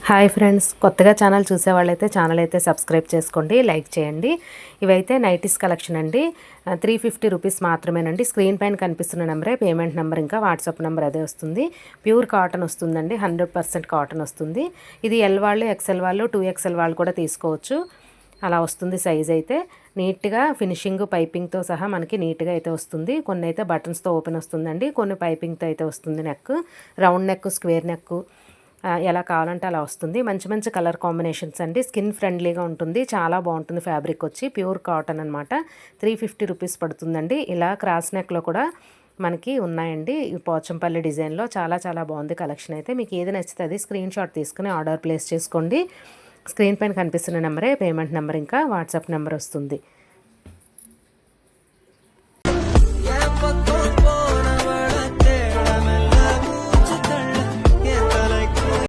Hi friends, కొత్తగా channel చూసేవాళ్ళైతే channel అయితే subscribe చేసుకోండి, లైక్ చేయండి. ఇవైతే నైటీస్ కలెక్షన్ అండి. 350 రూపీస్ మాత్రమేనండి. స్క్రీన్ పైన కనిపిస్తున్న నెంబరే పేమెంట్ నెంబర్, ఇంకా వాట్సాప్ నెంబర్ అదే వస్తుంది. ప్యూర్ కాటన్ వస్తుందండి, 100% కాటన్ వస్తుంది. ఇది ఎల్ వాళ్ళు, ఎక్సెల్ వాళ్ళు, 2XL వాళ్ళు కూడా తీసుకోవచ్చు. అలా వస్తుంది సైజ్ అయితే. నీట్గా ఫినిషింగ్ పైపింగ్తో సహా మనకి నీట్గా అయితే వస్తుంది. కొన్ని అయితే బటన్స్తో ఓపెన్ వస్తుందండి, కొన్ని పైపింగ్తో అయితే వస్తుంది. Neck round neck, square neck ఎలా కావాలంటే అలా వస్తుంది. మంచి మంచి కలర్ కాంబినేషన్స్ అండి. స్కిన్ ఫ్రెండ్లీగా ఉంటుంది, చాలా బాగుంటుంది. ఫ్యాబ్రిక్ వచ్చి ప్యూర్ కాటన్ అనమాట. 350 రూపీస్ పడుతుందండి. ఇలా క్రాస్ నెక్లో కూడా మనకి ఉన్నాయండి. ఈ పోచంపల్లి డిజైన్లో చాలా చాలా బాగుంది కలెక్షన్ అయితే. మీకు ఏది నచ్చితే అది స్క్రీన్ షాట్ తీసుకుని ఆర్డర్ ప్లేస్ చేసుకోండి. స్క్రీన్ పైన కనిపిస్తున్న నెంబరే పేమెంట్ నెంబర్, ఇంకా వాట్సాప్ నెంబర్ వస్తుంది.